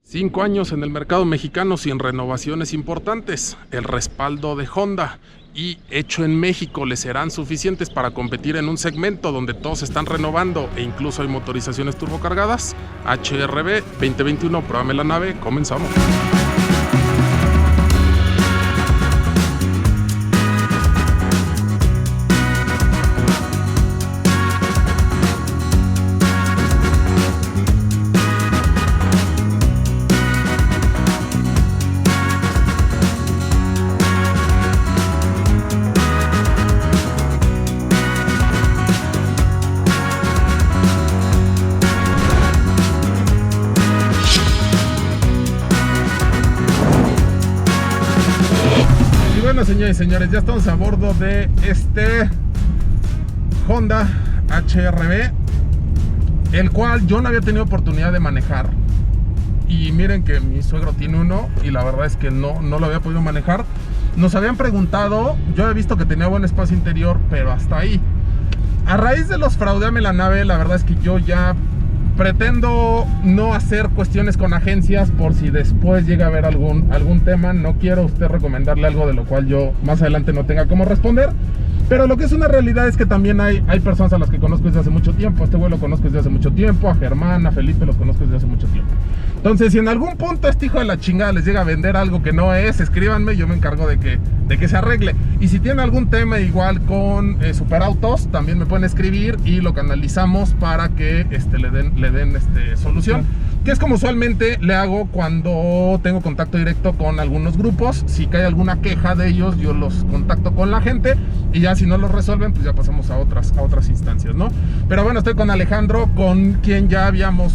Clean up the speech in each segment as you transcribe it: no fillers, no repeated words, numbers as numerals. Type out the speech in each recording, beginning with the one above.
5 años en el mercado mexicano sin renovaciones importantes, el respaldo de Honda y hecho en México le serán suficientes para competir en un segmento donde todos están renovando e incluso hay motorizaciones turbocargadas. HRB 2021, pruébame la nave, comenzamos. Señores y señores, ya estamos a bordo de este Honda HRB, el cual yo no había tenido oportunidad de manejar. Y miren que mi suegro tiene uno y la verdad es que no lo había podido manejar. Nos habían preguntado, yo he visto que tenía buen espacio interior, pero hasta ahí. A raíz de los fraudeame la nave, la verdad es que yo ya pretendo no hacer cuestiones con agencias por si después llega a haber algún tema. No quiero a usted recomendarle algo de lo cual yo más adelante no tenga cómo responder. Pero lo que es una realidad es que también hay personas a las que conozco desde hace mucho tiempo. A este güey lo conozco desde hace mucho tiempo. A Germán, a Felipe los conozco desde hace mucho tiempo. Entonces, si en algún punto este hijo de la chingada les llega a vender algo que no es, escríbanme, yo me encargo de que se arregle. Y si tienen algún tema igual con Superautos, también me pueden escribir y lo canalizamos para que le den solución. Que es como usualmente le hago cuando tengo contacto directo con algunos grupos. Si cae alguna queja de ellos, yo los contacto con la gente y ya si no los resuelven, pues ya pasamos a otras instancias, ¿no? Pero bueno, estoy con Alejandro, con quien ya habíamos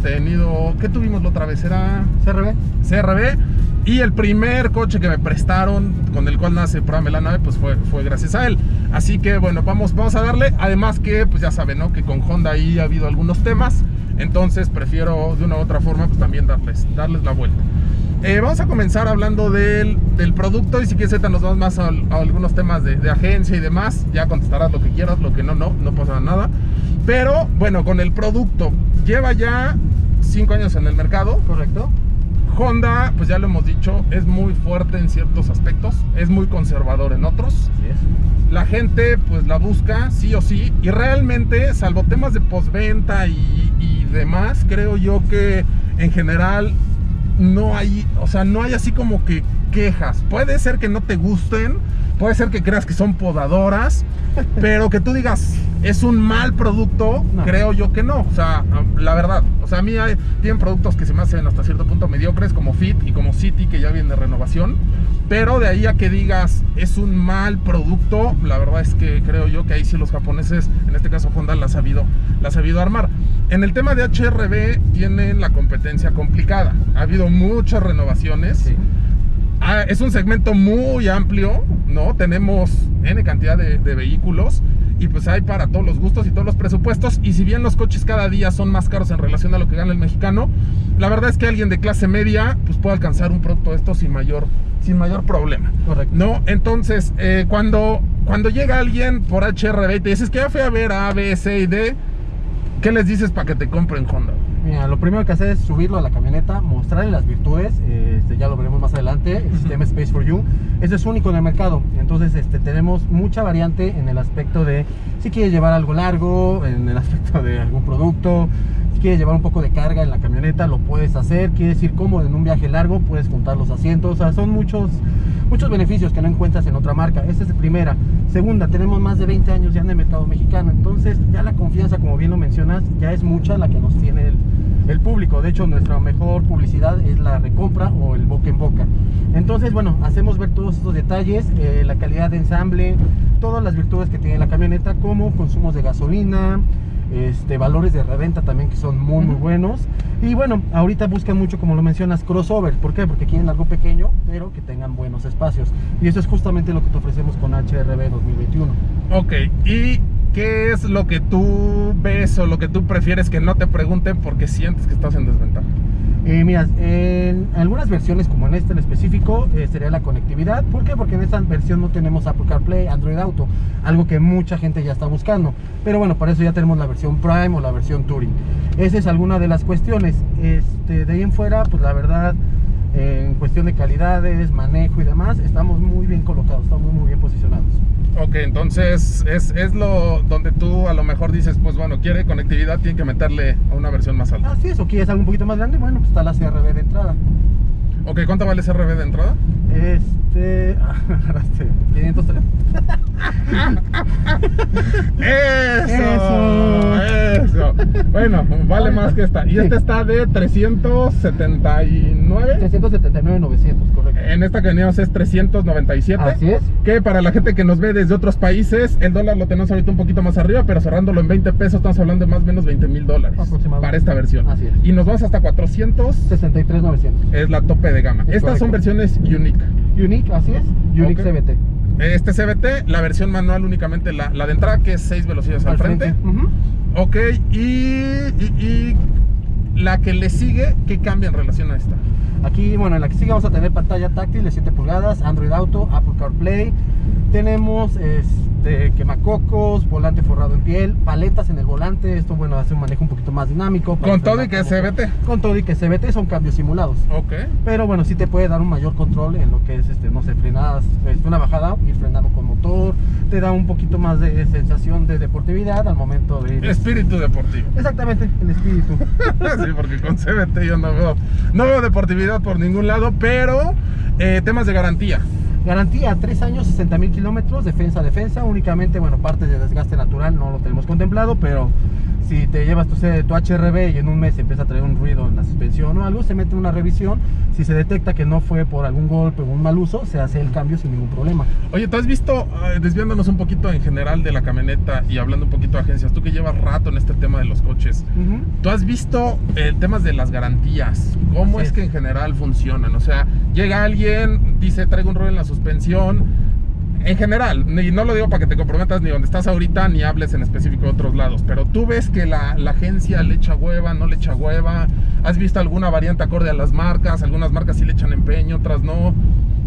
tenido... ¿Qué tuvimos la otra vez? ¿Era CRB? Y el primer coche que me prestaron, con el cual nace Pruébame la nave, pues fue gracias a él. Así que bueno, vamos a darle. Además que, pues ya saben, ¿no? Que con Honda ahí ha habido algunos temas. Entonces prefiero de una u otra forma pues también darles la vuelta. Vamos a comenzar hablando del producto. Y si quieres nos vamos más a algunos temas de agencia y demás. Ya contestarás lo que quieras, lo que no pasa nada. Pero bueno, con el producto, lleva ya 5 años en el mercado. Correcto. Honda, pues ya lo hemos dicho, es muy fuerte en ciertos aspectos, es muy conservador en otros. Así es. La gente pues la busca sí o sí, y realmente, salvo temas de postventa y demás, creo yo que en general no hay así como que quejas. Puede ser que no te gusten, puede ser que creas que son podadoras, pero que tú digas es un mal producto, no. Creo yo que no. O sea, la verdad, o sea, a mí tienen productos que se me hacen hasta cierto punto mediocres, como Fit y como City, que ya vienen de renovación. Pero de ahí a que digas es un mal producto, la verdad es que creo yo que ahí sí los japoneses, en este caso Honda, la ha sabido armar. En el tema de HRB tienen la competencia complicada. Ha habido muchas renovaciones. Sí. Es un segmento muy amplio, ¿no? Tenemos N cantidad de vehículos y pues hay para todos los gustos y todos los presupuestos. Y si bien los coches cada día son más caros en relación a lo que gana el mexicano, la verdad es que alguien de clase media pues puede alcanzar un producto de estos sin mayor problema. Correcto. ¿No? Entonces, cuando llega alguien por HRB y te dices que ya fui a ver A, B, C y D, ¿qué les dices para que te compren Honda? Mira, lo primero que hacer es subirlo a la camioneta, mostrarle las virtudes, ya lo veremos más adelante, el sistema Space for You. Este es único en el mercado, entonces tenemos mucha variante en el aspecto de si quieres llevar algo largo, en el aspecto de algún producto, si quieres llevar un poco de carga en la camioneta, lo puedes hacer. Quieres ir cómodo en un viaje largo, puedes juntar los asientos. O sea, son muchos beneficios que no encuentras en otra marca. Esta es la primera. Segunda, tenemos más de 20 años ya en el mercado mexicano, entonces ya la confianza, como bien lo mencionas, ya es mucha la que nos tiene el público. De hecho, nuestra mejor publicidad es la recompra o el boca en boca. Entonces, bueno, hacemos ver todos estos detalles, la calidad de ensamble, todas las virtudes que tiene la camioneta, como consumos de gasolina, valores de reventa también que son muy buenos. Y bueno, ahorita buscan mucho, como lo mencionas, crossover. ¿Por qué? Porque quieren algo pequeño pero que tengan buenos espacios, y eso es justamente lo que te ofrecemos con HRB 2021. Ok, y ¿qué es lo que tú ves o lo que tú prefieres que no te pregunten porque sientes que estás en desventaja? Mira, en algunas versiones, como en esta en específico, sería la conectividad. ¿Por qué? Porque en esta versión no tenemos Apple CarPlay, Android Auto, algo que mucha gente ya está buscando. Pero bueno, para eso ya tenemos la versión Prime o la versión Touring. Esa es alguna de las cuestiones. De ahí en fuera, pues la verdad, en cuestión de calidades, manejo y demás, estamos muy bien colocados, estamos muy bien posicionados. Ok, entonces es lo donde tú a lo mejor dices, pues bueno, quiere conectividad, tiene que meterle a una versión más alta. Así es, o quieres algo un poquito más grande, bueno, pues está la CRB de entrada. Ok, ¿cuánto vale CRB de entrada? 503. Eso. Bueno, vale más que esta. Y Sí. esta está de 379. 379,900, correcto. En esta que teníamos es 397. Así es. Que para la gente que nos ve desde otros países, el dólar lo tenemos ahorita un poquito más arriba, pero cerrándolo en 20 pesos, estamos hablando de más o menos $20,000 Aproximadamente. para esta versión. Así es. Y nos vamos hasta 400, 63,900. es la tope de gama. Es Estas son correcto. versiones Unique. Unique, así es. Unique Ok. CVT. Este CVT, la versión manual únicamente la de entrada, que es 6 velocidades al frente. Ujú. Ok, y la que le sigue, ¿qué cambia en relación a esta? Aquí, bueno, en la que sigue vamos a tener pantalla táctil de 7 pulgadas, Android Auto, Apple CarPlay. Tenemos quemacocos, volante forrado en piel, paletas en el volante. Esto, bueno, hace un manejo un poquito más dinámico. Con todo y que es CVT. Con todo y que CVT, son cambios simulados. Ok. Pero bueno, sí te puede dar un mayor control en lo que es, no sé, frenadas, una bajada, ir frenando con motor. Te da un poquito más de sensación de deportividad al momento de ir. Espíritu deportivo. Exactamente, el espíritu. Sí, porque con CVT yo no veo deportividad por ningún lado, pero temas de garantía. Garantía 3 años, 60,000 kilómetros, defensa, únicamente, bueno, partes de desgaste natural no lo tenemos contemplado, pero si te llevas tu HRB y en un mes empieza a traer un ruido en la suspensión o algo, se mete una revisión. Si se detecta que no fue por algún golpe o un mal uso, se hace el cambio sin ningún problema. Oye, ¿tú has visto, desviándonos un poquito en general de la camioneta y hablando un poquito de agencias, tú que llevas rato en este tema de los coches, ¿tú has visto temas de las garantías? ¿Cómo Así es que en general funcionan? O sea, llega alguien, dice, traigo un rollo en la suspensión. En general, y no lo digo para que te comprometas ni donde estás ahorita, ni hables en específico de otros lados, pero tú ves que la agencia le echa hueva, no le echa hueva. ¿Has visto alguna variante acorde a las marcas? Algunas marcas sí le echan empeño, otras no.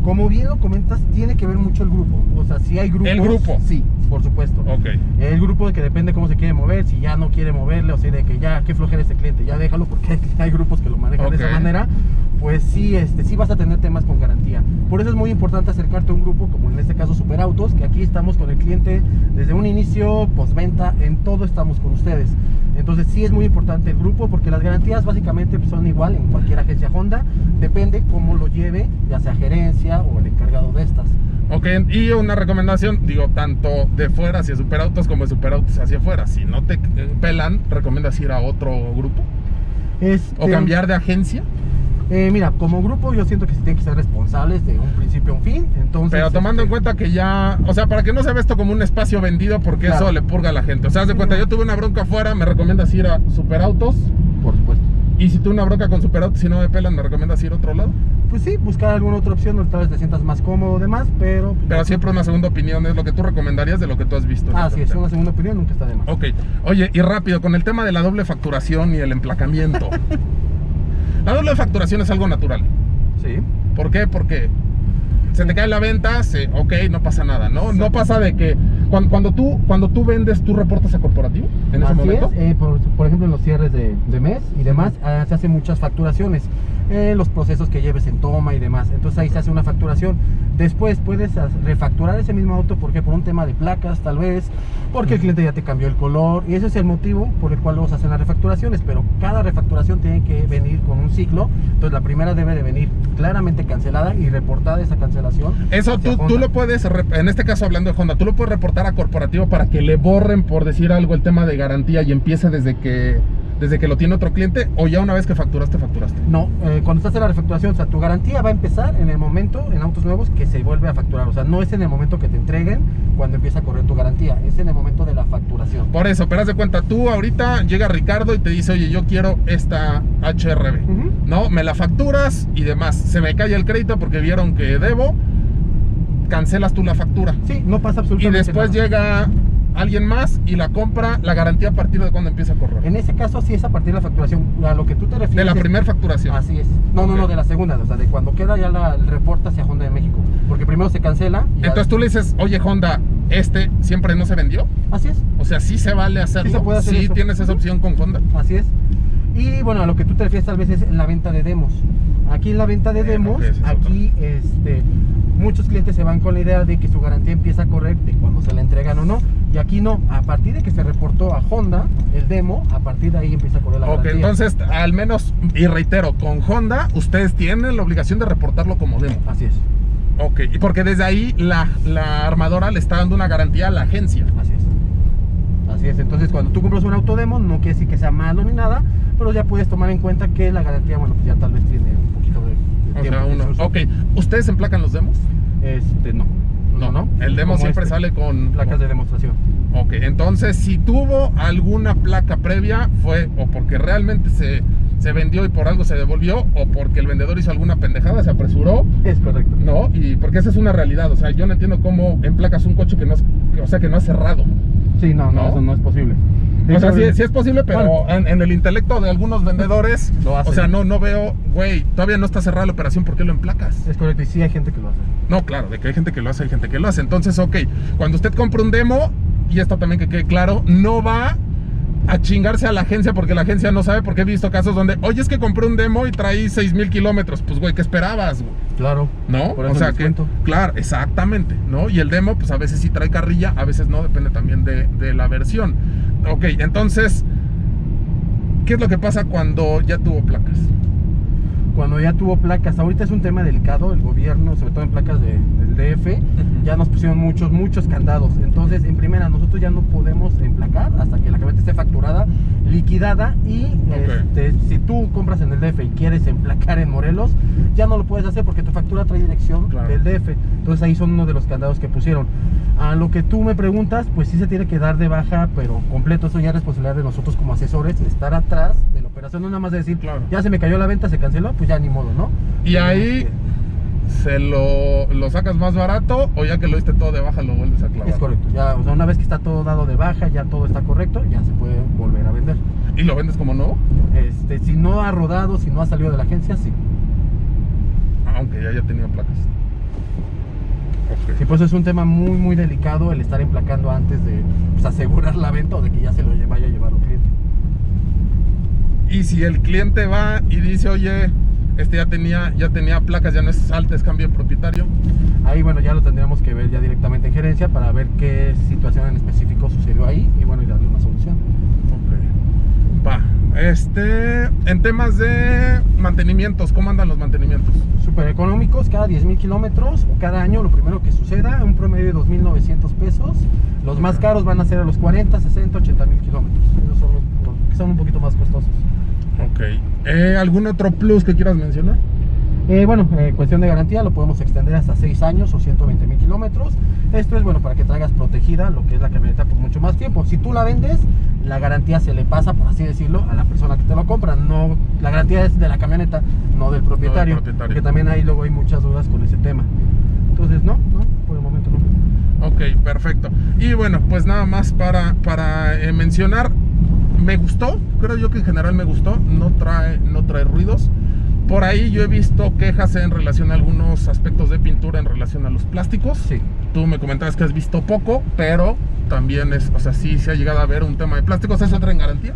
Como bien lo comentas, tiene que ver mucho el grupo. O sea, si hay grupos. ¿El grupo? Sí, por supuesto. Ok. El grupo que depende cómo se quiere mover, si ya no quiere moverle, o sea, de que ya, qué flojera este cliente, ya déjalo, porque hay grupos que lo manejan de esa manera. Pues sí, sí vas a tener temas con garantía. Por eso es muy importante acercarte a un grupo, como en este caso Superautos, que aquí estamos con el cliente desde un inicio, postventa, en todo estamos con ustedes. Entonces sí es muy importante el grupo, porque las garantías básicamente son igual en cualquier agencia Honda, depende cómo lo lleve, ya sea gerencia o el encargado de estas. Ok, y una recomendación, digo, tanto de fuera hacia Superautos como de Superautos hacia afuera. Si no te pelan, ¿recomiendas ir a otro grupo? ¿O cambiar de agencia? Mira, como grupo yo siento que se tienen que ser responsables de un principio a un fin. Entonces, pero tomando en cuenta que ya, o sea, para que no se vea esto como un espacio vendido, porque claro, eso le purga a la gente. O sea, haz de cuenta, yo tuve una bronca afuera, me recomiendas ir a Superautos. Por supuesto. Y si tuve una bronca con Superautos y no me pelan, ¿me recomiendas ir a otro lado? Pues sí, buscar alguna otra opción donde tal vez te sientas más cómodo o demás, pero siempre una segunda opinión es lo que tú recomendarías de lo que tú has visto. Así es, una segunda opinión nunca está de más. Ok, oye, y rápido, con el tema de la doble facturación y el emplacamiento. La doble facturación es algo natural. Sí. ¿Por qué? Porque se te cae la venta, ok, no pasa nada, ¿no? No pasa de que cuando tú vendes, ¿tú reportas a corporativo en ese momento? Es, por ejemplo, en los cierres de mes y demás, se hacen muchas facturaciones. Los procesos que lleves en toma y demás. Entonces ahí se hace una facturación. Después puedes refacturar ese mismo auto, porque por un tema de placas tal vez, porque el cliente ya te cambió el color, y ese es el motivo por el cual los hacen las refacturaciones. Pero cada refacturación tiene que venir con un ciclo. Entonces la primera debe de venir claramente cancelada y reportada esa cancelación. Eso tú lo puedes, en este caso hablando de Honda, tú lo puedes reportar a corporativo para que le borren, por decir algo, el tema de garantía y empiece desde que lo tiene otro cliente, o ya una vez que facturaste. No, cuando estás en la refacturación, o sea, tu garantía va a empezar en el momento, en autos nuevos, que se vuelve a facturar. O sea, no es en el momento que te entreguen cuando empieza a correr tu garantía, es en el momento de la facturación. Por eso, pero haz de cuenta, tú ahorita llega Ricardo y te dice, oye, yo quiero esta HRB, ¿no? Me la facturas y demás, se me cae el crédito porque vieron que debo, cancelas tú la factura. Sí, no pasa absolutamente nada. Y después llega alguien más y la compra, la garantía a partir de cuándo empieza a correr. En ese caso sí es a partir de la facturación. A lo que tú te refieres. De la primera facturación. Así es. No, Ok. no, de la segunda. O sea, de cuando queda ya el reporte hacia Honda de México. Porque primero se cancela. Y ya... Entonces tú le dices, oye Honda, siempre no se vendió. Así es. O sea, sí se vale hacerlo. Sí se puede hacer eso. Tienes esa opción con Honda. Así es. Y bueno, a lo que tú te refieres tal vez es en la venta de demos. Aquí en la venta de demos, ok, ese es aquí muchos clientes se van con la idea de que su garantía empieza a correr de cuando se la entregan o no. Y aquí no, a partir de que se reportó a Honda el demo, a partir de ahí empieza a correr la garantía. Entonces, al menos, y reitero, con Honda, ustedes tienen la obligación de reportarlo como demo. Así es. Ok, y porque desde ahí la armadora le está dando una garantía a la agencia. Así es. Así es. Entonces, cuando tú compras un autodemo, no quiere decir que sea malo ni nada, pero ya puedes tomar en cuenta que la garantía, bueno, pues ya tal vez tiene un poquito de tiempo. Ok, ¿ustedes emplacan los demos? No. El demo Como siempre sale con placas de demostración. Ok, entonces si tuvo alguna placa previa fue o porque realmente se vendió y por algo se devolvió, o porque el vendedor hizo alguna pendejada, se apresuró. Es correcto. No, y porque esa es una realidad. O sea, yo no entiendo cómo emplacas un coche que no ha cerrado. Sí, no, eso no es posible. O sea, sí es posible, pero bueno, en el intelecto de algunos vendedores, lo hacen. O sea, no veo, güey, todavía no está cerrada la operación, ¿por qué lo emplacas? Es correcto, y sí hay gente que lo hace. No, claro, de que hay gente que lo hace, hay gente que lo hace. Entonces, ok, cuando usted compra un demo, y esto también que quede claro, no va a chingarse a la agencia porque la agencia no sabe, porque he visto casos donde, oye, es que compré un demo y traí 6,000 kilómetros. Pues, güey, ¿qué esperabas, güey? Claro. ¿No? Por eso o sea que, claro, exactamente, ¿no? Y el demo, pues a veces sí trae carrilla, a veces no, depende también de la versión. Ok, entonces, ¿qué es lo que pasa cuando ya tuvo placas? Cuando ya tuvo placas, ahorita es un tema delicado, el gobierno, sobre todo en placas del DF, ya nos pusieron muchos candados. Entonces, en primera, nosotros ya no podemos emplacar hasta que la camioneta esté facturada, liquidada, y si tú compras en el DF y quieres emplacar en Morelos, ya no lo puedes hacer porque tu factura trae dirección del DF. Entonces ahí son uno de los candados que pusieron. A lo que tú me preguntas, pues sí se tiene que dar de baja, pero completo. Eso ya es responsabilidad de nosotros como asesores, de estar atrás de la operación, no nada más de decir, ya se me cayó la venta, se canceló, pues ya ni modo, ¿no? Y ahí se lo sacas más barato, o ya que lo diste todo de baja lo vuelves a clavar. Es correcto, ya, o sea, una vez que está todo dado de baja, ya todo está correcto, ya se puede volver a vender. ¿Y lo vendes como nuevo? Si no ha rodado, si no ha salido de la agencia, sí. Aunque ya haya tenido placas. Sí, pues es un tema muy delicado el estar emplacando antes de asegurar la venta o de que ya se lo vaya a llevar un cliente. Y si el cliente va y dice, oye, ya tenía placas, ya no es salta, es cambio de propietario. Ahí, bueno, ya lo tendríamos que ver ya directamente en gerencia para ver qué situación en específico sucedió ahí y bueno, y darle una solución. Ok. Va. En temas de mantenimientos, ¿cómo andan los mantenimientos? Súper económicos, cada 10,000 kilómetros o cada año, lo primero que suceda, un promedio de 2,900 pesos. Los más caros van a ser a los 40, 60, 80,000 kilómetros. Esos son los que son un poquito más costosos. Ok. ¿Algún otro plus que quieras mencionar? Cuestión de garantía, lo podemos extender hasta 6 años o 120,000 kilómetros. Esto es bueno para que traigas protegida lo que es la camioneta por mucho más tiempo. Si tú la vendes, la garantía se le pasa, por así decirlo, a la persona que te lo compra. No, la garantía es de la camioneta, no del propietario. Porque también luego hay muchas dudas con ese tema. Entonces, no, por el momento no. Ok, perfecto. Y bueno, pues nada más para mencionar, me gustó, creo yo que en general me gustó, no trae ruidos. Por ahí yo he visto quejas en relación a algunos aspectos de pintura en relación a los plásticos. Sí. Tú me comentabas que has visto poco, pero también sí se ha llegado a ver un tema de plásticos. ¿Eso entra en garantía?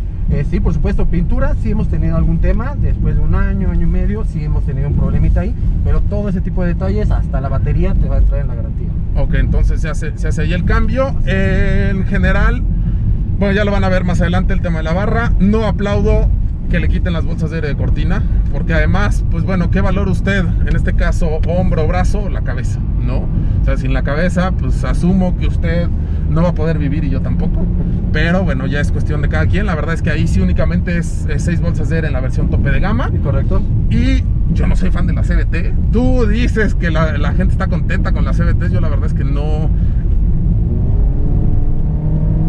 Sí, por supuesto, pintura sí hemos tenido algún tema, después de un año y medio sí hemos tenido un problemita ahí, pero todo ese tipo de detalles, hasta la batería te va a entrar en la garantía. Ok, entonces se hace ahí el cambio. En general, bueno, ya lo van a ver más adelante el tema de la barra. No aplaudo que le quiten las bolsas de aire de cortina, porque además, pues bueno, ¿qué valora usted? En este caso, hombro, brazo, la cabeza, ¿no? O sea, sin la cabeza, pues asumo que usted no va a poder vivir y yo tampoco. Pero bueno, ya es cuestión de cada quien. La verdad es que ahí sí únicamente es 6 bolsas de aire en la versión tope de gama. Correcto. Y yo no soy fan de la CVT. Tú dices que la gente está contenta con la CVT. Yo la verdad es que no.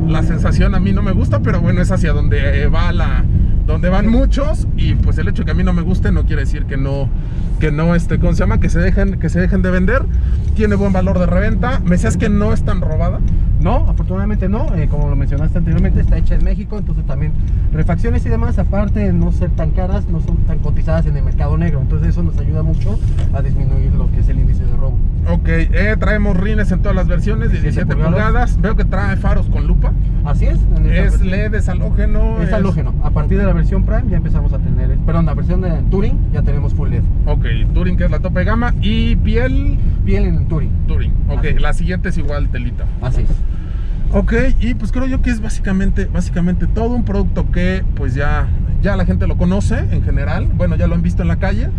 La sensación a mí no me gusta, pero bueno, es hacia donde donde van muchos, y pues el hecho de que a mí no me guste no quiere decir que no ¿cómo se llama? Que se dejen de vender. Tiene buen valor de reventa. Me decías que no es tan robada. No, afortunadamente no, como lo mencionaste anteriormente, está hecha en México, entonces también refacciones y demás, aparte de no ser tan caras, no son tan cotizadas en el mercado negro, entonces eso nos ayuda mucho a disminuir lo que es el índice de robo. Ok, traemos rines en todas las versiones, 17 pulgadas. Veo que trae faros con lupa. Así es. Es LED, es halógeno. Es halógeno. A partir de la versión Prime ya empezamos a tener, perdón, la versión de Touring ya tenemos full LED. Ok, Touring, que es la tope de gama, y piel en el Touring. Ok, la siguiente es igual telita. Así es. Ok, y pues creo yo que es básicamente todo un producto que pues ya la gente lo conoce en general. Bueno, ya lo han visto en la calle.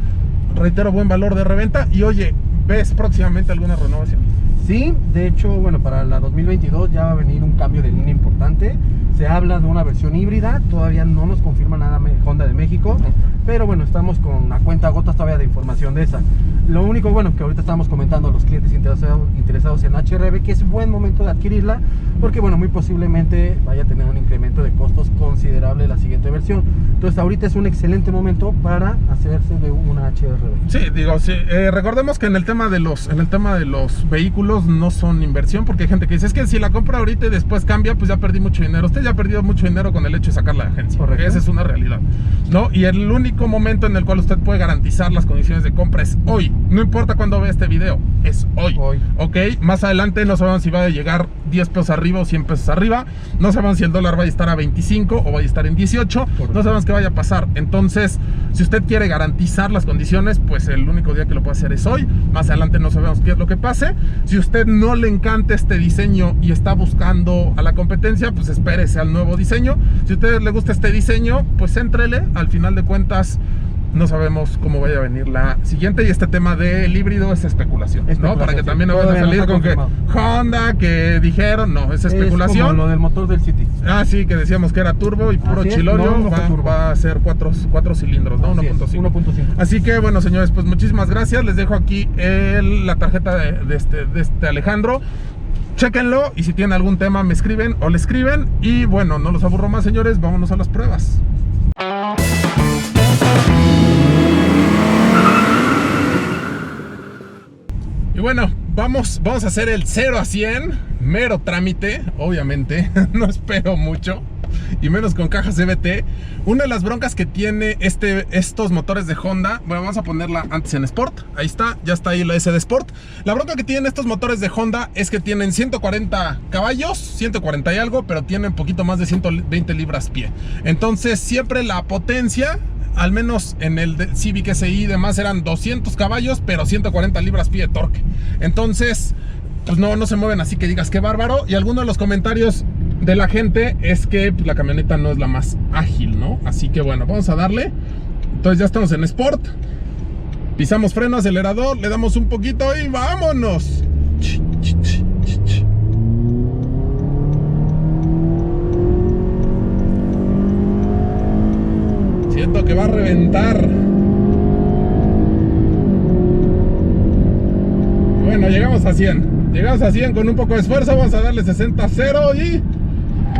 Reitero, buen valor de reventa. Y oye, ¿ves próximamente alguna renovación? Sí, de hecho, bueno, para la 2022 ya va a venir un cambio de línea importante. Se habla de una versión híbrida, todavía no nos confirma nada Honda de México, pero bueno, estamos con a cuenta gotas todavía de información de esa. Lo único bueno que ahorita estamos comentando a los clientes interesados en HRB que es buen momento de adquirirla, porque bueno, muy posiblemente vaya a tener un incremento de costos considerable la siguiente versión. Entonces ahorita es un excelente momento para hacerse de una HRB. Sí, digo, sí. Recordemos que en el tema de los vehículos no son inversión, porque hay gente que dice, es que si la compro ahorita y después cambia, pues ya perdí mucho dinero. Usted ya ha perdido mucho dinero con el hecho de sacar la agencia. Correcto. Esa es una realidad, ¿no? Y el único momento en el cual usted puede garantizar las condiciones de compra es hoy. No importa cuándo vea este video, es hoy. Ok, más adelante no sabemos si va a llegar 10 pesos arriba o 100 pesos arriba. No sabemos si el dólar va a estar a 25 o va a estar en 18. Correcto. No sabemos qué vaya a pasar. Entonces, si usted quiere garantizar las condiciones, pues el único día que lo puede hacer es hoy. Más adelante no sabemos qué es lo que pase. Si usted no le encanta este diseño y está buscando a la competencia, pues espérese al nuevo diseño. Si a usted le gusta este diseño, pues éntrele. Al final de cuentas, no sabemos cómo vaya a venir la siguiente. Y este tema del híbrido es especulación, ¿no? Para que también no vayan a salir con que Honda, que dijeron, no, es especulación. Es como lo del motor del City. Ah, sí, que decíamos que era turbo y puro chilorio. No, va a ser 4 cilindros, ¿no? 1.5. Así que, bueno, señores, pues muchísimas gracias. Les dejo aquí la tarjeta de este Alejandro. Chéquenlo y si tienen algún tema me escriben o le escriben. Y bueno, no los aburro más, señores, vámonos a las pruebas. Y bueno, vamos a hacer el 0 a 100, mero trámite, obviamente, no espero mucho, y menos con cajas CVT. Una de las broncas que tiene estos motores de Honda, bueno, vamos a ponerla antes en Sport, ahí está, ya está ahí la S de Sport. La bronca que tienen estos motores de Honda es que tienen 140 caballos, 140 y algo, pero tienen poquito más de 120 libras-pie. Entonces siempre la potencia, al menos en el Civic Si y demás, eran 200 caballos, pero 140 libras-pie de torque. Entonces, pues no se mueven así que digas qué bárbaro. Y algunos de los comentarios de la gente es que pues, la camioneta no es la más ágil, ¿no? Así que bueno, vamos a darle. Entonces ya estamos en Sport. Pisamos freno, acelerador, le damos un poquito y ¡vámonos! Siento que va a reventar. Bueno, llegamos a 100. Llegamos a 100 con un poco de esfuerzo. Vamos a darle 60-0 y...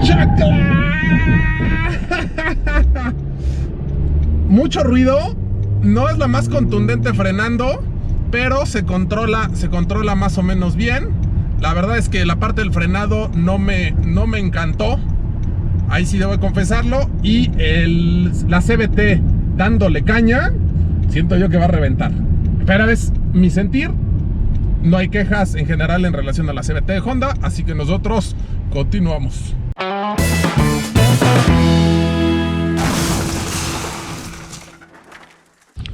¡chacla! Mucho ruido. No es la más contundente frenando, pero se controla más o menos bien. La verdad es que la parte del frenado no me encantó. Ahí sí debo confesarlo. Y la CVT dándole caña, siento yo que va a reventar. Pero es mi sentir. No hay quejas en general en relación a la CVT de Honda. Así que nosotros continuamos.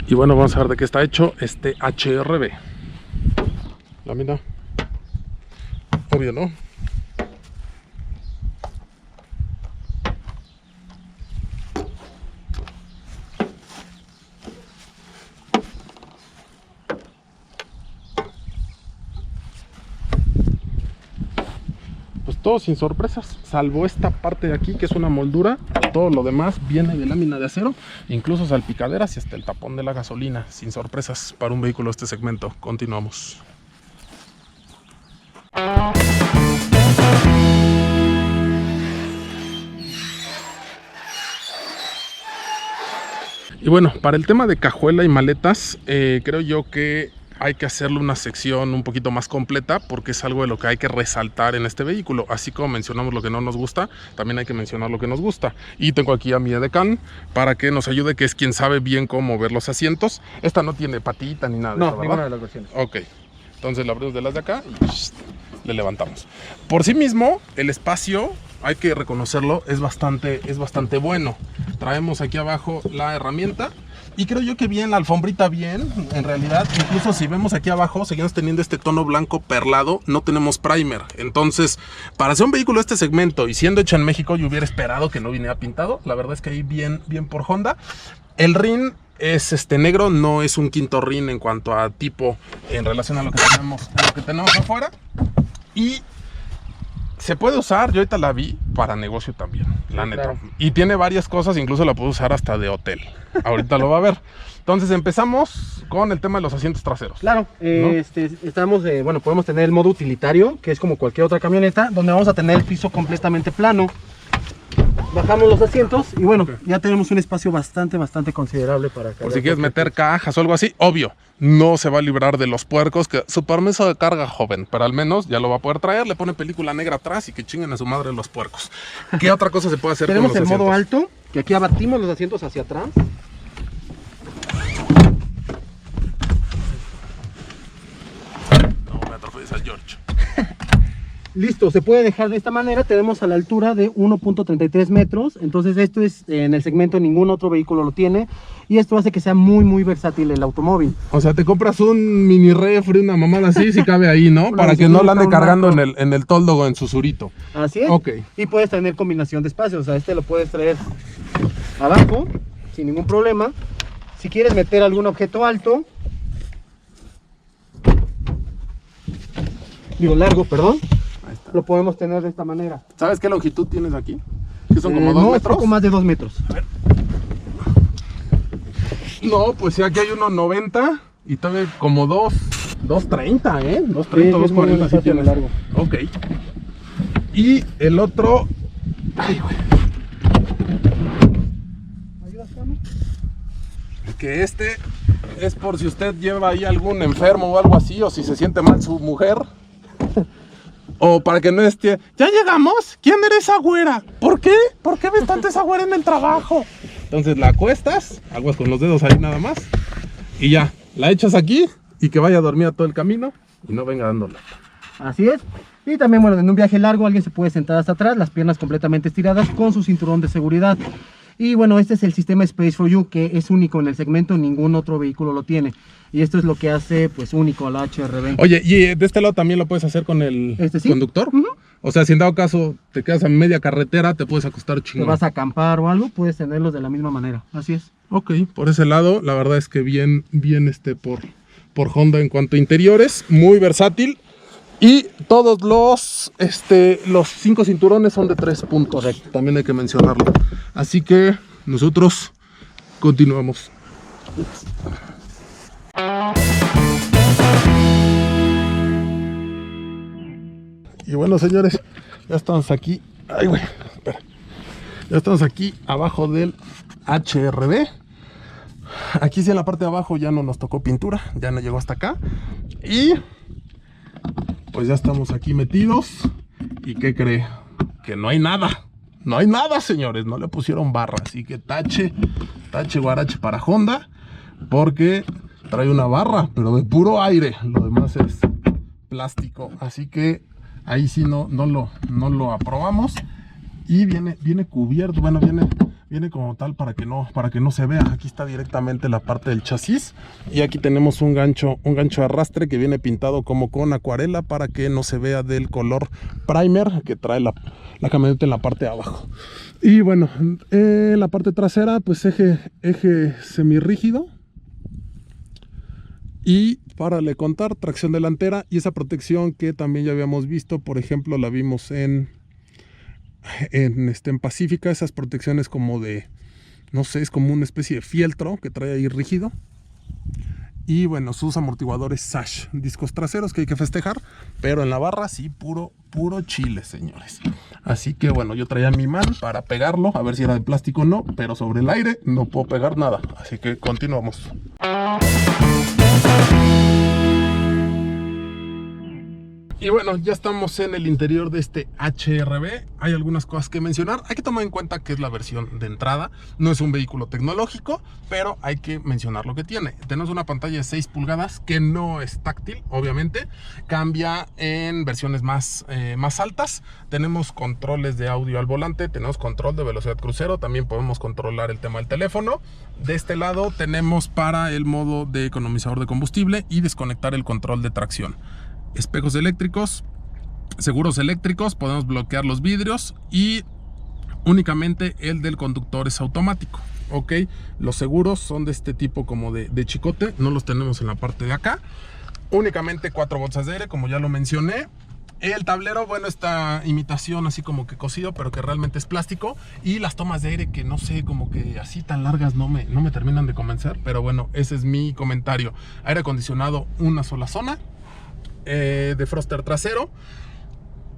Y bueno, vamos a ver de qué está hecho este HRB. Lámina. Obvio, ¿no? Todo sin sorpresas, salvo esta parte de aquí que es una moldura. Todo lo demás viene de lámina de acero, incluso salpicaderas y hasta el tapón de la gasolina. Sin sorpresas para un vehículo de este segmento. Continuamos. Y bueno, para el tema de cajuela y maletas, creo yo que hay que hacerle una sección un poquito más completa porque es algo de lo que hay que resaltar en este vehículo. Así como mencionamos lo que no nos gusta, también hay que mencionar lo que nos gusta. Y tengo aquí a mi edecán para que nos ayude, que es quien sabe bien cómo mover los asientos. Esta no tiene patita ni nada de eso, ¿verdad? Ninguna de las versiones. Ok, entonces la abrimos de las de acá y le levantamos. Por sí mismo, el espacio, hay que reconocerlo, es bastante bueno. Traemos aquí abajo la herramienta. Y creo yo que bien, la alfombrita bien, en realidad, incluso si vemos aquí abajo, seguimos teniendo este tono blanco perlado, no tenemos primer. Entonces, para hacer un vehículo de este segmento y siendo hecho en México, yo hubiera esperado que no viniera pintado. La verdad es que ahí bien por Honda. El rin es negro, no es un quinto rin en cuanto a tipo en relación a lo que tenemos afuera. Y se puede usar, yo ahorita la vi para negocio también, la neta. Claro. Y tiene varias cosas, incluso la puedo usar hasta de hotel. Ahorita lo va a ver. Entonces empezamos con el tema de los asientos traseros. Claro, estamos, bueno, podemos tener el modo utilitario, que es como cualquier otra camioneta, donde vamos a tener el piso completamente plano. Bajamos los asientos y bueno, ya tenemos un espacio bastante considerable para cargar. Por si quieres meter cajas o algo así, obvio, no se va a librar de los puercos, que su permiso de carga, joven, pero al menos ya lo va a poder traer, le pone película negra atrás y que chinguen a su madre los puercos. ¿Qué otra cosa se puede hacer con los Tenemos el asientos? modo alto, que aquí abatimos los asientos hacia atrás. No me atropelles a George. Listo, se puede dejar de esta manera. Tenemos a la altura de 1.33 metros. Entonces esto es, en el segmento ningún otro vehículo lo tiene. Y esto hace que sea muy versátil el automóvil. O sea, te compras un mini refri, una mamada así, si cabe ahí, ¿no? Para que no la ande cargando en el toldo o en su surito. Así es. Ok. Y puedes tener combinación de espacios. O sea, este lo puedes traer abajo sin ningún problema. Si quieres meter algún objeto alto, largo, perdón, lo podemos tener de esta manera. ¿Sabes qué longitud tienes aquí? Que son como 2 no, metros. poco más de 2 metros. A ver. No, pues sí, aquí hay 1.90 y todavía como 2.30, ¿eh? 2.30, Sí, es muy 2.40 sí fácil tienes. largo. Ok. Y el otro... Ay, güey. Que este es por si usted lleva ahí algún enfermo o algo así, o si se siente mal su mujer. O para que no esté... ¿Ya llegamos? ¿Quién era esa güera? ¿Por qué? ¿Por qué ves tanta esa güera en el trabajo? Entonces la acuestas, aguas con los dedos ahí nada más. Y ya, la echas aquí y que vaya a dormir a todo el camino y no venga dándola. Así es. Y también, bueno, en un viaje largo alguien se puede sentar hasta atrás, las piernas completamente estiradas con su cinturón de seguridad. Y bueno, este es el sistema Space for You, que es único en el segmento, ningún otro vehículo lo tiene. Y esto es lo que hace, pues, único a la HR-V. Oye, y de este lado también lo puedes hacer con el ¿Sí? conductor. O sea, si en dado caso te quedas a media carretera, te puedes acostar Te chingón. vas a acampar o algo, puedes tenerlos de la misma manera. Así es. Ok, por ese lado, la verdad es que bien por Honda en cuanto a interiores, muy versátil. Y todos los 5 cinturones son de 3 puntos. Correcto. También hay que mencionarlo. Así que nosotros continuamos. Y bueno, señores, ya estamos aquí. Ay, güey, espera. Ya estamos aquí abajo del HR-V. Aquí sí en la parte de abajo ya no nos tocó pintura, ya no llegó hasta acá. Y pues ya estamos aquí metidos. ¿Y qué cree? Que no hay nada. No hay nada, señores. No le pusieron barra. Así que tache guarache para Honda. Porque trae una barra, pero de puro aire. Lo demás es plástico. Así que ahí sí no lo aprobamos. Y viene cubierto. Bueno, viene como tal para que no se vea. Aquí está directamente la parte del chasis. Y aquí tenemos un gancho de arrastre que viene pintado como con acuarela para que no se vea del color primer que trae la camioneta en la parte de abajo. Y bueno, en la parte trasera, pues eje semirrígido. Y para le contar, tracción delantera y esa protección que también ya habíamos visto. Por ejemplo, la vimos en Pacífica, esas protecciones como de, no sé, es como una especie de fieltro que trae ahí rígido. Y bueno, sus amortiguadores Sash, discos traseros que hay que festejar, pero en la barra sí, puro chile, señores. Así que bueno, yo traía mi man para pegarlo, a ver si era de plástico o no, pero sobre el aire no puedo pegar nada, así que continuamos. Y bueno, ya estamos en el interior de este HRV. Hay algunas cosas que mencionar. Hay que tomar en cuenta que es la versión de entrada. No es un vehículo tecnológico, pero hay que mencionar lo que tiene. Tenemos una pantalla de 6 pulgadas que no es táctil, obviamente. Cambia en versiones más altas. Tenemos controles de audio al volante. Tenemos control de velocidad crucero. También podemos controlar el tema del teléfono. De este lado tenemos para el modo de economizador de combustible y desconectar el control de tracción. Espejos eléctricos, seguros eléctricos, podemos bloquear los vidrios y únicamente el del conductor es automático. Ok, los seguros son de este tipo como de chicote, no los tenemos en la parte de acá. Únicamente 4 bolsas de aire, como ya lo mencioné. El tablero, bueno, esta imitación así como que cosido, pero que realmente es plástico. Y las tomas de aire que no sé, como que así tan largas no me terminan de convencer. Pero bueno, ese es mi comentario. Aire acondicionado, una sola zona. Defroster trasero.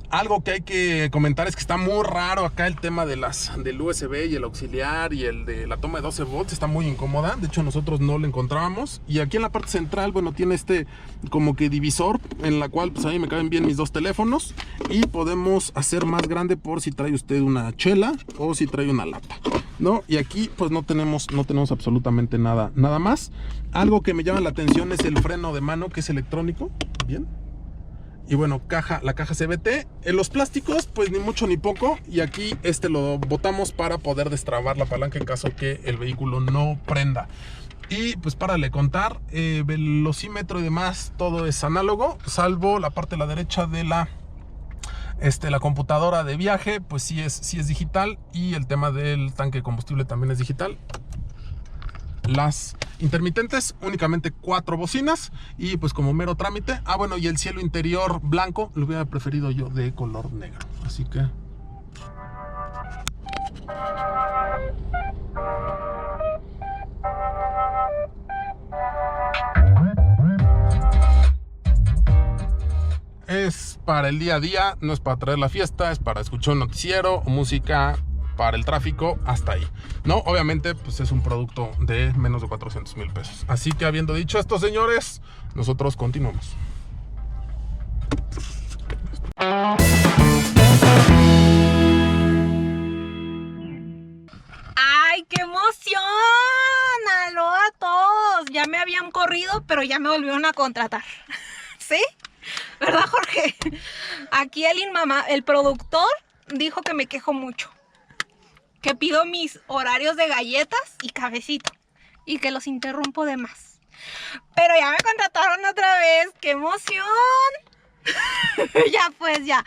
Algo que hay que comentar es que está muy raro acá el tema de del USB y el auxiliar y el de la toma de 12 volts. Está muy incómoda, de hecho nosotros no lo encontrábamos. Y aquí en la parte central, bueno, tiene este como que divisor en la cual pues ahí me caben bien mis 2 teléfonos. Y podemos hacer más grande por si trae usted una chela o si trae una lata, ¿no? Y aquí pues no tenemos absolutamente nada más. Algo que me llama la atención es el freno de mano, que es electrónico. Bien. Y bueno, la caja CVT. En los plásticos pues ni mucho ni poco. Y aquí lo botamos para poder destrabar la palanca en caso que el vehículo no prenda. Y pues para le contar, velocímetro y demás, todo es análogo, salvo la parte de la derecha de la computadora de viaje, pues sí es digital. Y el tema del tanque de combustible también es digital. Las intermitentes, únicamente 4 bocinas. Y pues como mero trámite. Ah, bueno, y el cielo interior blanco lo hubiera preferido yo de color negro. Así que es para el día a día, no es para traer la fiesta, es para escuchar un noticiero o música para el tráfico, hasta ahí, ¿no? Obviamente pues es un producto de menos de 400,000 pesos. Así que habiendo dicho esto, señores, nosotros continuamos. ¡Ay, qué emoción! ¡Aló a todos! Ya me habían corrido, pero ya me volvieron a contratar. ¿Sí? ¿Verdad, Jorge? Aquí el productor dijo que me quejo mucho. Que pido mis horarios de galletas y cafecito. Y que los interrumpo de más. Pero ya me contrataron otra vez. ¡Qué emoción! ya.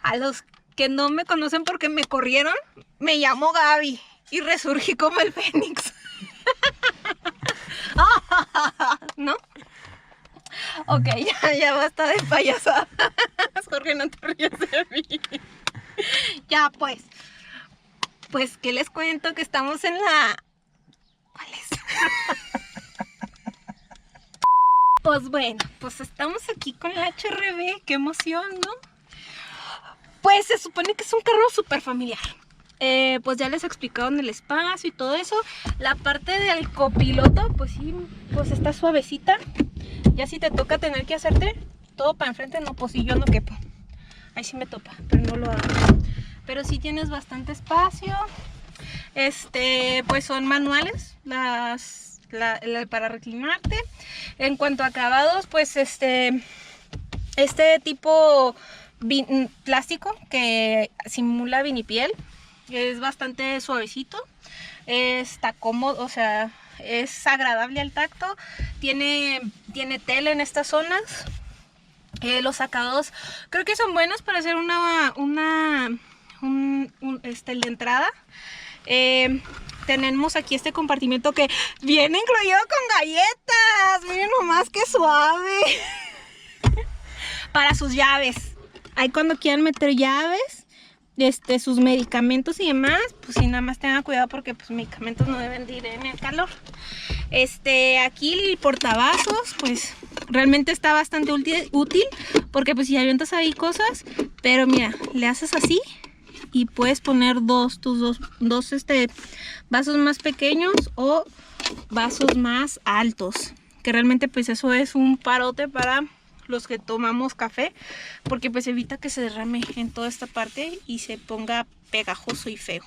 A los que no me conocen porque me corrieron, me llamo Gaby. Y resurgí como el Fénix. ¿No? Ok, ya basta de payasadas. Jorge, no te rías de mí. Ya, pues, ¿qué les cuento? Que estamos en la... ¿Cuál es? Pues bueno, pues estamos aquí con la HRV. ¡Qué emoción!, ¿no? Pues se supone que es un carro súper familiar. Pues ya les explicaron el espacio y todo eso. La parte del copiloto, pues sí, pues está suavecita. Ya si te toca tener que hacerte todo para enfrente, no, pues sí, yo no quepo. Ahí sí me topa, pero no lo hago. Pero sí tienes bastante espacio. Pues son manuales para reclinarte. En cuanto a acabados, pues este tipo plástico que simula vinipiel. Es bastante suavecito, está cómodo, o sea, es agradable al tacto. Tiene tela en estas zonas. Los acabados creo que son buenos para hacer el de entrada. Tenemos aquí este compartimiento que viene incluido con galletas. Miren nomás qué suave. Para sus llaves. Ahí cuando quieran meter llaves, sus medicamentos y demás, pues sí, nada más tengan cuidado porque pues medicamentos no deben de ir en el calor. Aquí el portavasos, pues realmente está bastante útil porque pues si avientas ahí cosas, pero mira, le haces así y puedes poner tus dos vasos más pequeños o vasos más altos, que realmente pues eso es un parote para los que tomamos café, porque pues evita que se derrame en toda esta parte y se ponga pegajoso y feo.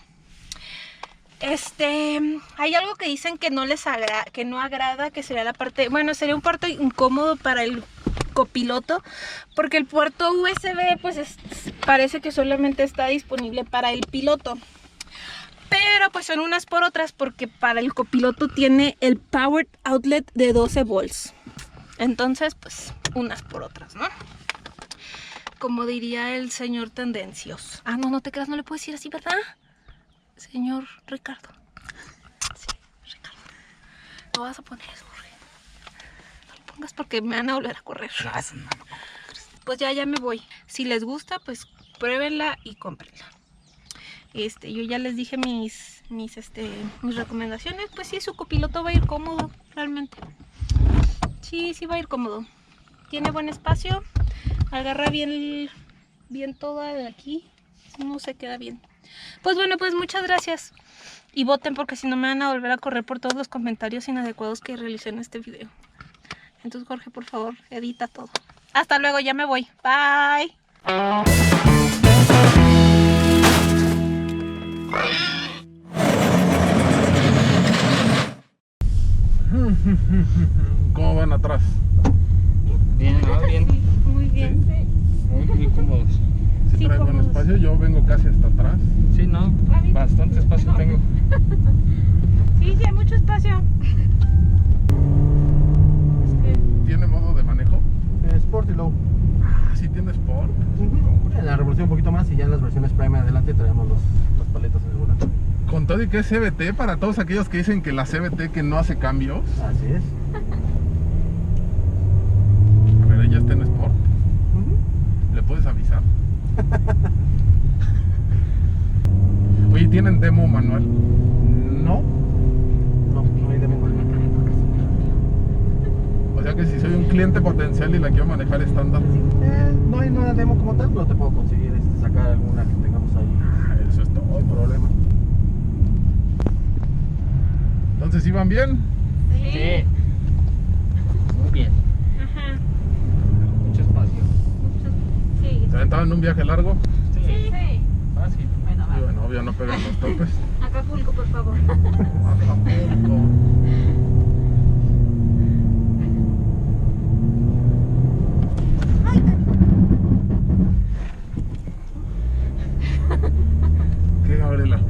Hay algo que dicen que no les agrada, que sería la parte, bueno, sería un puerto incómodo para el copiloto, porque el puerto USB pues parece que solamente está disponible para el piloto. Pero pues son unas por otras, porque para el copiloto tiene el power outlet de 12 volts. Entonces pues unas por otras, ¿no? Como diría el señor tendencioso. Ah, no te creas, no le puedo decir así, ¿verdad? Señor Ricardo. Sí, Ricardo. No vas a poner eso, Jorge. No lo pongas porque me van a volver a correr. Pues ya me voy. Si les gusta, pues pruébenla y cómprenla. Yo ya les dije mis recomendaciones. Pues sí, su copiloto va a ir cómodo, realmente. Sí va a ir cómodo. Tiene buen espacio. Agarra bien toda de aquí. No se queda bien. Pues bueno, pues muchas gracias. Y voten, porque si no me van a volver a correr por todos los comentarios inadecuados que realicé en este video. Entonces, Jorge, por favor, edita todo. Hasta luego, ya me voy. Bye. ¿Cómo van atrás? Bien, bien. Sí, muy bien. Muy cómodos. Si Sí, trae buen cómodos. espacio, yo vengo casi hasta atrás. Sí, ¿no? Bastante espacio tengo. Sí, hay mucho espacio. ¿Tiene modo de manejo? Sport y Low. Ah, sí tiene Sport. En la revolución un poquito más y ya en las versiones Prime adelante traemos las paletas en el volante. Con todo y que es CVT, para todos aquellos que dicen que la CVT que no hace cambios. Así es. A ver, ella está en Sport. ¿Le puedes avisar? Oye, ¿tienen demo manual? No hay demo manual. O sea que si soy un cliente potencial y la quiero manejar estándar. No hay nada demo como tal, pero te puedo conseguir sacar alguna que tengamos ahí. Eso es todo el problema. Entonces, ¿iban bien? Sí. Muy bien. Ajá. Mucho espacio. Sí. ¿Se aventaban un viaje largo? Sí. Fácil. Y bueno, obvio no pegan los topes. Acapulco, por favor. Acapulco. ¿Qué, Gabriela?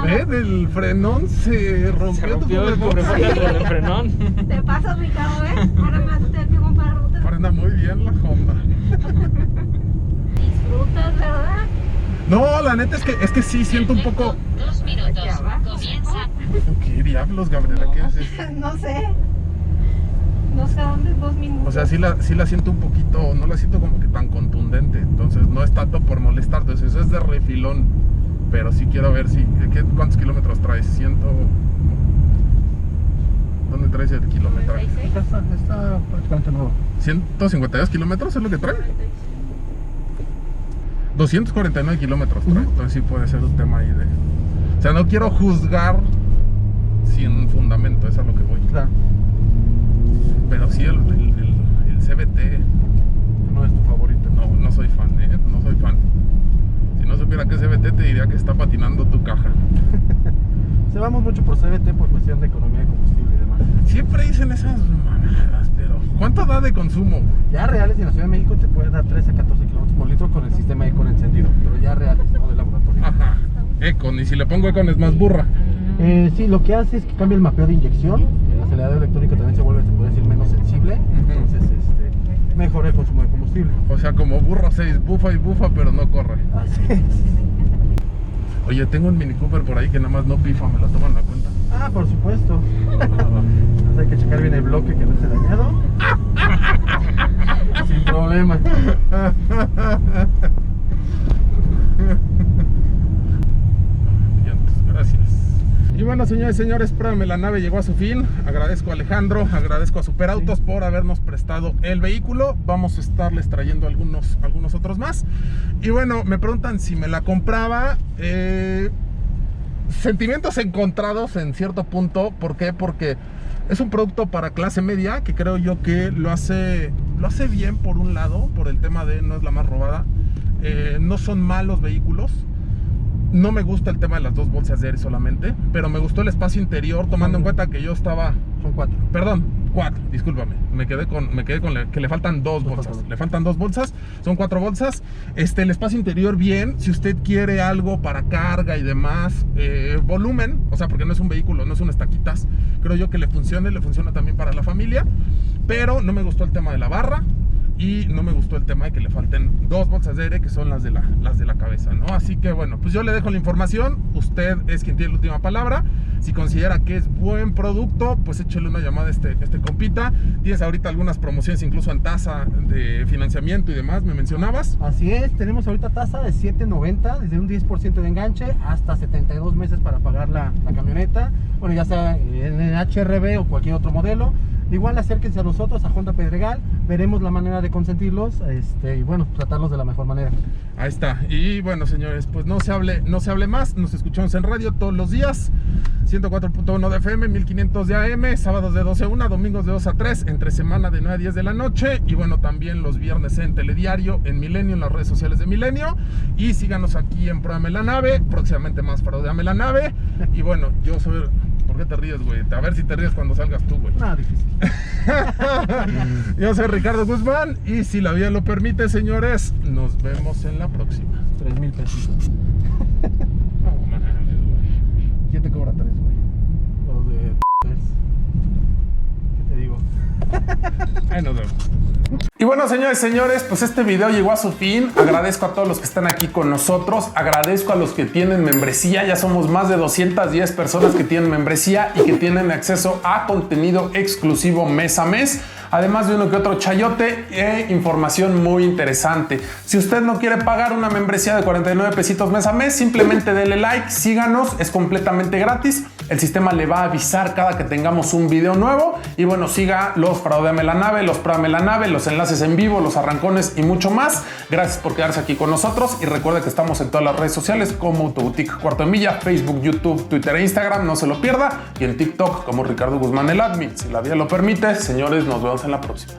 ¿Ves? El frenón se rompió. Se rompió el tu cubrebocas del frenón. Te pasas, Ricardo, ¿eh? Ahora me vas a tener que comprar rutas. Frena muy bien la Honda. Disfrutas, ¿verdad? No, la neta es que sí siento un poco. 2 minutos. Comienza. ¿Qué diablos, Gabriela? ¿Qué haces? No sé. No sé a dónde 2 minutos. O sea, sí la siento un poquito, no la siento como que tan contundente. Entonces no es tanto por molestarte, eso es de refilón. Pero sí quiero ver si. ¿Cuántos kilómetros traes? ¿Dónde traes el kilometraje? 96. Está prácticamente nuevo. 152 kilómetros es lo que trae. 249 kilómetros trae. Entonces sí puede ser un tema ahí de. O sea, no quiero juzgar sin fundamento, es a lo que voy. Claro, Pero sí el CVT. no es tu favorito. No soy fan, no soy fan. Si no supiera que es CVT te diría que está patinando tu caja. Se vamos mucho por CVT por cuestión de economía de combustible y demás. Siempre dicen esas mamadas, pero ¿cuánto da de consumo? Ya reales en la Ciudad de México te puede dar 13 a 14 kilómetros por litro con el sistema Econ encendido, pero ya reales, no de laboratorio. Ajá, Econ, y si le pongo Econ es más burra. Sí, lo que hace es que cambia el mapeo de inyección, el acelerador electrónico también se vuelve, se puede decir, menos sensible, entonces mejora el consumo de combustible. O sea, como burro 6, bufa y bufa, pero no corre. Así es. Oye, tengo un Mini Cooper por ahí que nada más no pifa, me lo toman la cuenta. Ah, por supuesto. Entonces hay que checar bien el bloque que no esté dañado. Sin problema. Gracias. Y bueno, señores y señores, espérame, la nave llegó a su fin. Agradezco a Alejandro, agradezco a Superautos por habernos prestado el vehículo. Vamos a estarles trayendo algunos otros más. Y bueno, me preguntan si me la compraba. Sentimientos encontrados en cierto punto. ¿Por qué? Porque es un producto para clase media que creo yo que lo hace lo hace bien por un lado, por el tema de no es la más robada. No son malos vehículos. No me gusta el tema de las 2 bolsas de aire solamente, pero me gustó el espacio interior, tomando en cuenta que yo estaba... Son 4. Perdón, 4, discúlpame. Me quedé con que le faltan 2 bolsas. Le faltan 2 bolsas, son 4 bolsas. El espacio interior bien, si usted quiere algo para carga y demás, volumen, o sea, porque no es un vehículo, no es un estaquitas, creo yo que le funciona también para la familia, pero no me gustó el tema de la barra. Y no me gustó el tema de que le falten 2 bolsas de aire, que son las de la cabeza, ¿no? Así que bueno, pues yo le dejo la información. Usted es quien tiene la última palabra. Si considera que es buen producto, pues échele una llamada a este compita. Tienes ahorita algunas promociones, incluso en tasa de financiamiento y demás, me mencionabas. Así es, tenemos ahorita tasa de 7.90, desde un 10% de enganche hasta 72 meses para pagar la camioneta. Bueno, ya sea en el HRV o cualquier otro modelo. Igual acérquense a nosotros, a Honda Pedregal, veremos la manera de consentirlos y bueno, tratarlos de la mejor manera. Ahí está. Y bueno, señores, pues no se hable más. Nos escuchamos en radio todos los días. 104.1 de FM, 1500 de AM, sábados de 12 a 1, domingos de 2 a 3, entre semana de 9 a 10 de la noche. Y bueno, también los viernes en Telediario, en Milenio, en las redes sociales de Milenio. Y síganos aquí en Pruébame la Nave, próximamente más Pruébame la Nave. Y bueno, yo soy... ¿Por qué te ríes, güey? A ver si te ríes cuando salgas tú, güey. Nada difícil. Yo soy Ricardo Guzmán y si la vida lo permite, señores, nos vemos en la próxima. 3,000 pesos. No, mames, güey. ¿Quién te cobra 3, güey? Los de... ¿Qué te digo? Ahí nos vemos. Y bueno, señores, pues este video llegó a su fin. Agradezco a todos los que están aquí con nosotros. Agradezco a los que tienen membresía. Ya somos más de 210 personas que tienen membresía y que tienen acceso a contenido exclusivo mes a mes. Además de uno que otro chayote e información muy interesante. Si usted no quiere pagar una membresía de 49 pesitos mes a mes, simplemente dele like, síganos, es completamente gratis. El sistema le va a avisar cada que tengamos un video nuevo. Y bueno, siga los Pruébame la Nave, los Pruébame la Nave, los enlaces en vivo, los arrancones y mucho más. Gracias por quedarse aquí con nosotros. Y recuerde que estamos en todas las redes sociales como Autoboutique Cuarto de Milla, Facebook, YouTube, Twitter e Instagram. No se lo pierda. Y en TikTok como Ricardo Guzmán el Admin. Si la vida lo permite, señores, nos vemos en la próxima.